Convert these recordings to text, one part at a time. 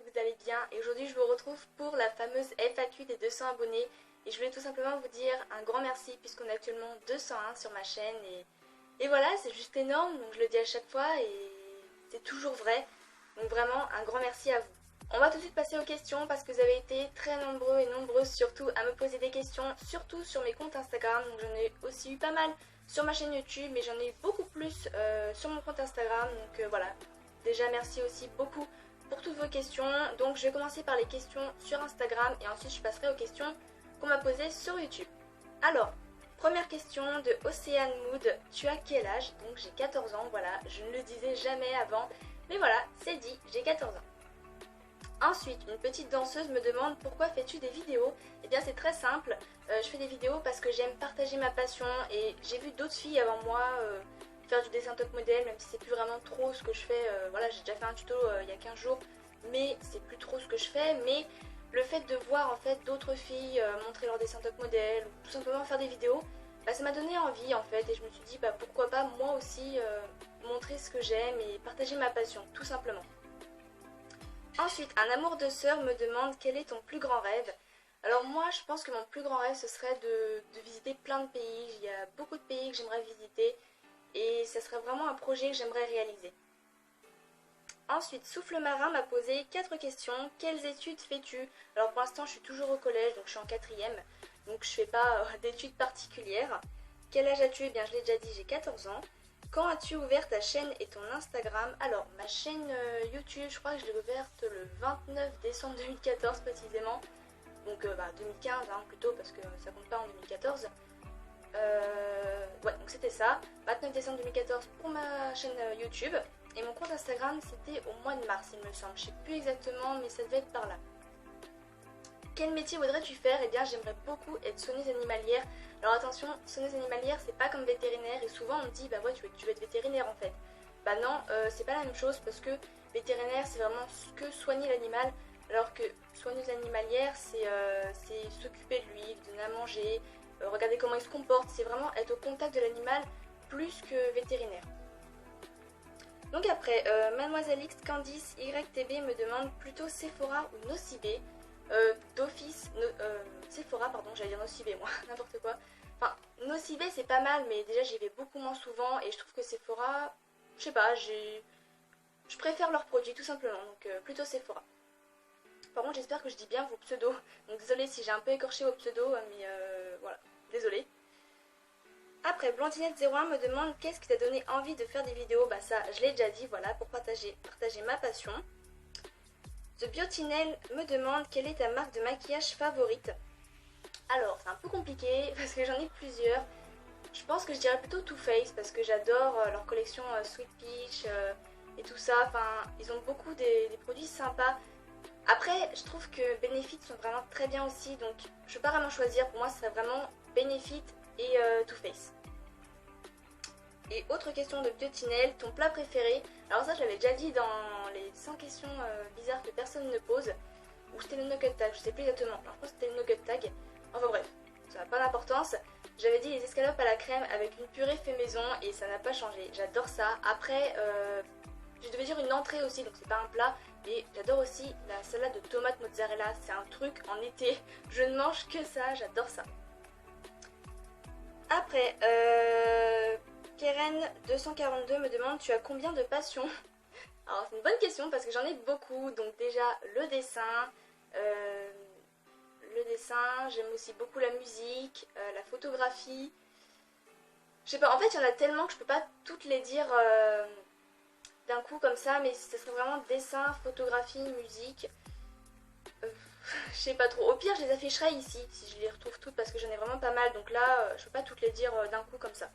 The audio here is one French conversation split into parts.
vous allez bien et aujourd'hui je vous retrouve pour la fameuse FAQ des 200 abonnés et je voulais tout simplement vous dire un grand merci puisqu'on est actuellement 201 sur ma chaîne et voilà, c'est juste énorme, donc je le dis à chaque fois et c'est toujours vrai, donc vraiment un grand merci à vous. On va tout de suite passer aux questions parce que vous avez été très nombreux et nombreuses surtout à me poser des questions, surtout sur mes comptes Instagram, donc j'en ai aussi eu pas mal sur ma chaîne YouTube mais j'en ai eu beaucoup plus sur mon compte Instagram, donc voilà. Déjà merci aussi beaucoup pour toutes vos questions. Donc je vais commencer par les questions sur Instagram et ensuite je passerai aux questions qu'on m'a posées sur YouTube. Alors, première question de Océane Mood. Tu as quel âge? Donc j'ai 14 ans, voilà, je ne le disais jamais avant. Mais voilà, c'est dit, j'ai 14 ans. Ensuite, une petite danseuse me demande pourquoi fais-tu des vidéos? Eh bien c'est très simple, je fais des vidéos parce que j'aime partager ma passion et j'ai vu d'autres filles avant moi faire du dessin top modèle, même si c'est plus vraiment trop ce que je fais. Voilà, j'ai déjà fait un tuto il y a 15 jours, mais c'est plus trop ce que je fais. Mais le fait de voir en fait d'autres filles montrer leur dessin top modèle ou tout simplement faire des vidéos, bah, ça m'a donné envie en fait et je me suis dit bah, pourquoi pas moi aussi montrer ce que j'aime et partager ma passion, tout simplement. Ensuite, un amour de sœur me demande quel est ton plus grand rêve. Alors moi je pense que mon plus grand rêve ce serait de visiter plein de pays. Il y a beaucoup de pays que j'aimerais visiter et ça serait vraiment un projet que j'aimerais réaliser. Ensuite, Souffle Marin m'a posé 4 questions. Quelles études fais-tu? Alors pour l'instant je suis toujours au collège, donc je suis en 4ème, donc je fais pas d'études particulières. Quel âge as-tu? Eh bien je l'ai déjà dit, j'ai 14 ans. Quand as-tu ouvert ta chaîne et ton Instagram? Alors ma chaîne YouTube, je crois que je l'ai ouverte le 29 décembre 2014 précisément. Donc 2015 hein, plutôt parce que ça compte pas en 2014. Ouais, donc c'était ça, 29 décembre 2014 pour ma chaîne YouTube. Et mon compte Instagram c'était au mois de mars il me semble, je sais plus exactement mais ça devait être par là. Quel métier voudrais-tu faire? Eh bien j'aimerais beaucoup être soigneuse animalière. Alors attention, soigneuse animalière c'est pas comme vétérinaire et souvent on me dit bah ouais tu veux être vétérinaire en fait. Bah non, c'est pas la même chose parce que vétérinaire c'est vraiment que soigner l'animal. Alors que soigneuse animalière c'est s'occuper de lui, lui donner à manger, regarder comment il se comporte, c'est vraiment être au contact de l'animal plus que vétérinaire. Donc après, Mademoiselle X Candice YTB me demande plutôt Sephora ou Nocibé. D'office, Sephora pardon, j'allais dire Nocibé moi, n'importe quoi. Enfin, Nocibé c'est pas mal mais déjà j'y vais beaucoup moins souvent et je trouve que Sephora, je sais pas, je préfère leurs produits tout simplement, donc plutôt Sephora. Par contre j'espère que je dis bien vos pseudos, donc désolée si j'ai un peu écorché vos pseudos, mais voilà, désolée. Après, Blondinette01 me demande qu'est-ce qui t'a donné envie de faire des vidéos. Bah ça, je l'ai déjà dit, voilà, pour partager ma passion. The Biotinel me demande quelle est ta marque de maquillage favorite. Alors, c'est un peu compliqué parce que j'en ai plusieurs. Je pense que je dirais plutôt Too Faced parce que j'adore leur collection Sweet Peach et tout ça. Enfin, ils ont beaucoup des produits sympas. Après, je trouve que Benefit sont vraiment très bien aussi, donc je ne peux pas vraiment choisir. Pour moi, ce serait vraiment Benefit et Too Faced. Et autre question de Biotinel, ton plat préféré? Alors ça, je l'avais déjà dit dans les 100 questions bizarres que personne ne pose. Ou c'était le nugget tag, je sais plus exactement. Alors, je crois que c'était le nugget tag. Enfin bref, ça n'a pas d'importance. J'avais dit les escalopes à la crème avec une purée fait maison et ça n'a pas changé. J'adore ça. Après, je devais dire une entrée aussi, donc c'est pas un plat. Et j'adore aussi la salade de tomates mozzarella. C'est un truc en été. Je ne mange que ça, j'adore ça. Après, Keren242 me demande tu as combien de passions? Alors c'est une bonne question parce que j'en ai beaucoup. Donc déjà le dessin, j'aime aussi beaucoup la musique, la photographie. Je sais pas, en fait il y en a tellement que je peux pas toutes les dire d'un coup comme ça, mais ce serait vraiment dessin, photographie, musique. Je sais pas trop. Au pire, je les afficherai ici si je les retrouve toutes parce que j'en ai vraiment pas mal. Donc là, je peux pas toutes les dire d'un coup comme ça.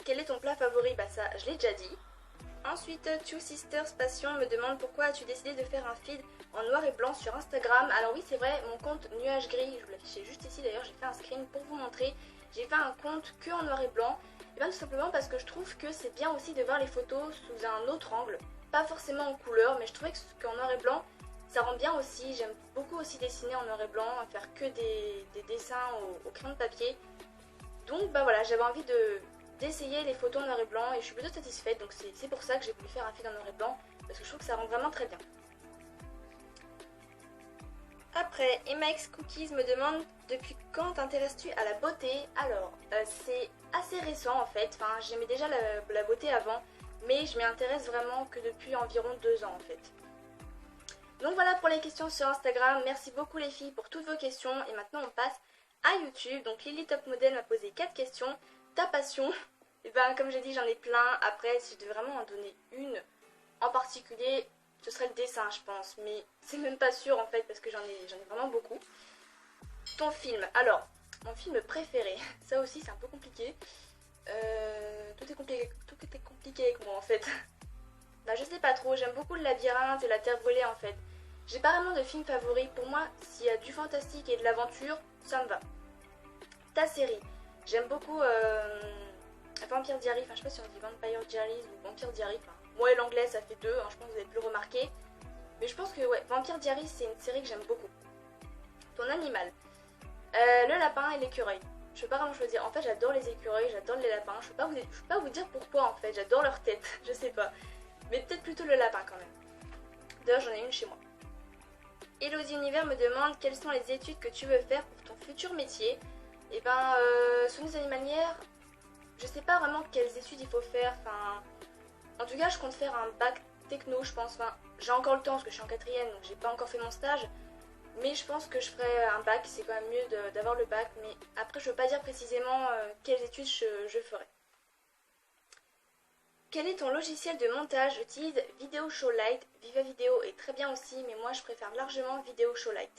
Quel est ton plat favori? Bah ça, je l'ai déjà dit. Ensuite, Two Sisters Passion me demande pourquoi as-tu décidé de faire un feed en noir et blanc sur Instagram. Alors oui, c'est vrai, mon compte Nuage Gris, je vous l'affichais juste ici d'ailleurs, j'ai fait un screen pour vous montrer. J'ai fait un compte que en noir et blanc. Et bien tout simplement parce que je trouve que c'est bien aussi de voir les photos sous un autre angle. Pas forcément en couleur, mais je trouvais qu'en noir et blanc, ça rend bien aussi. J'aime beaucoup aussi dessiner en noir et blanc, à faire que des dessins au crayon de papier. Donc bah voilà, j'avais envie d'essayer les photos en noir et blanc et je suis plutôt satisfaite. Donc c'est pour ça que j'ai voulu faire un feed en noir et blanc, parce que je trouve que ça rend vraiment très bien. Après, MX Cookies me demande depuis quand t'intéresses-tu à la beauté? Alors, c'est assez récent en fait, enfin j'aimais déjà la beauté avant, mais je m'y intéresse vraiment que depuis environ 2 ans en fait. Donc voilà pour les questions sur Instagram, merci beaucoup les filles pour toutes vos questions et maintenant on passe à YouTube. Donc Lily Top Model m'a posé 4 questions. Ta passion? Et ben comme j'ai dit j'en ai plein, après si je devais vraiment en donner une en particulier, ce serait le dessin je pense, mais c'est même pas sûr en fait parce que j'en ai vraiment beaucoup. Ton film, alors mon film préféré, ça aussi c'est un peu compliqué. Tout est compliqué avec moi en fait. Bah je sais pas trop, j'aime beaucoup le labyrinthe et la terre brûlée en fait. J'ai pas vraiment de film favori, pour moi s'il y a du fantastique et de l'aventure, ça me va. Ta série, j'aime beaucoup Vampire Diaries, enfin je sais pas si on dit Vampire Diaries ou Vampire Diaries, enfin moi et l'anglais ça fait deux, hein, je pense que vous avez pu le remarquer. Mais je pense que ouais, Vampire Diaries c'est une série que j'aime beaucoup. Ton animal, le lapin et l'écureuil. Je peux pas vraiment choisir, en fait j'adore les écureuils, j'adore les lapins, je peux pas vous dire pourquoi en fait, j'adore leur tête, je sais pas. Mais peut-être plutôt le lapin quand même. D'ailleurs j'en ai une chez moi. Elodie Univers me demande quelles sont les études que tu veux faire pour ton futur métier. Et ben, soigneuse animalière, je sais pas vraiment quelles études il faut faire. Enfin, en tout cas, je compte faire un bac techno, je pense. Enfin, j'ai encore le temps parce que je suis en quatrième, donc j'ai pas encore fait mon stage. Mais je pense que je ferai un bac, c'est quand même mieux d'avoir le bac. Mais après, je veux pas dire précisément quelles études je ferai. Quel est ton logiciel de montage? J'utilise Video Showlight. Viva Video est très bien aussi, mais moi je préfère largement Video Showlight.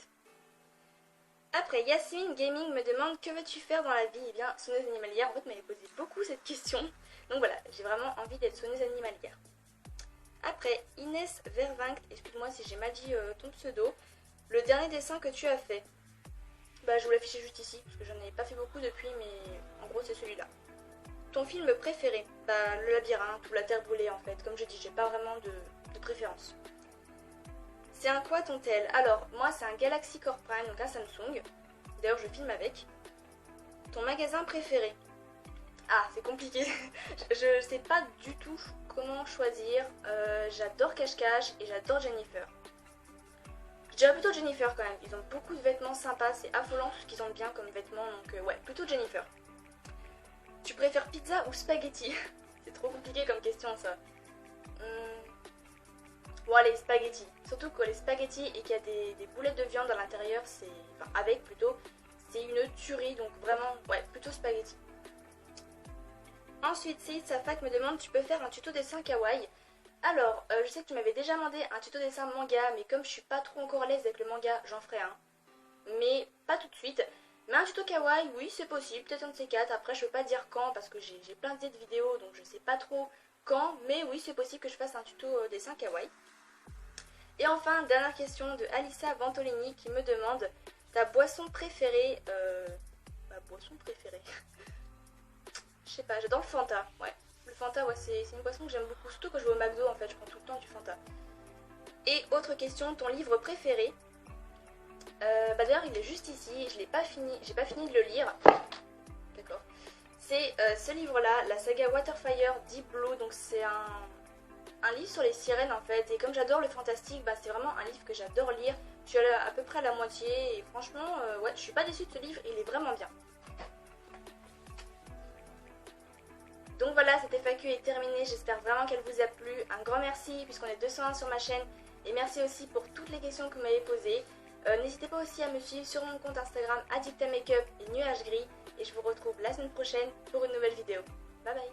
Après, Yasmine Gaming me demande que veux-tu faire dans la vie? Eh bien, soigneuse animalière, en fait, m'avait posé beaucoup cette question. Donc voilà, j'ai vraiment envie d'être soigneuse animalière. Après, Inès Vervinct, excuse-moi si j'ai mal dit ton pseudo. Le dernier dessin que tu as fait? Bah, je vous l'affiche juste ici, parce que j'en ai pas fait beaucoup depuis, mais en gros, c'est celui-là. Ton film préféré? Bah, le labyrinthe ou la terre brûlée, en fait. Comme je dis, j'ai pas vraiment de préférence. C'est un quoi ton tel? Alors, moi c'est un Galaxy Core Prime, donc un Samsung. D'ailleurs, je filme avec. Ton magasin préféré? Ah, c'est compliqué. Je sais pas du tout comment choisir. J'adore Cache-Cache et j'adore Jennifer. Je dirais plutôt Jennifer quand même. Ils ont beaucoup de vêtements sympas, c'est affolant tout ce qu'ils ont de bien comme vêtements, donc ouais, plutôt Jennifer. Tu préfères pizza ou spaghetti? C'est trop compliqué comme question ça. Bon allez, spaghetti. Surtout que les spaghettis et qu'il y a des boulettes de viande à l'intérieur, c'est... Enfin, avec plutôt, c'est une tuerie, donc vraiment, ouais, plutôt spaghetti. Ensuite, Seïd Safak me demande, tu peux faire un tuto dessin kawaii? Alors, je sais que tu m'avais déjà demandé un tuto dessin manga, mais comme je suis pas trop encore à l'aise avec le manga, j'en ferai un. Mais pas tout de suite. Mais un tuto kawaii, oui, c'est possible, peut-être un de ces quatre. Après, je peux pas dire quand, parce que j'ai plein d'idées de vidéos, donc je sais pas trop quand. Mais oui, c'est possible que je fasse un tuto dessin kawaii. Et enfin, dernière question de Alissa Vantolini qui me demande ta boisson préférée. Ma boisson préférée. Je sais pas, j'adore le Fanta. Ouais, le Fanta, ouais, c'est une boisson que j'aime beaucoup. Surtout quand je vais au McDo, en fait, je prends tout le temps du Fanta. Et autre question, ton livre préféré? Bah d'ailleurs, il est juste ici. Je l'ai pas fini. J'ai pas fini de le lire. D'accord. C'est ce livre-là, la saga Waterfire Deep Blue. Donc c'est un livre sur les sirènes en fait, et comme j'adore le fantastique, bah, c'est vraiment un livre que j'adore lire. Je suis à peu près à la moitié et franchement, ouais, je suis pas déçue de ce livre, il est vraiment bien. Donc voilà, cette FAQ est terminée, j'espère vraiment qu'elle vous a plu. Un grand merci puisqu'on est 201 sur ma chaîne, et merci aussi pour toutes les questions que vous m'avez posées. N'hésitez pas aussi à me suivre sur mon compte Instagram Addicta Makeup et Nuage Gris, et je vous retrouve la semaine prochaine pour une nouvelle vidéo. Bye bye.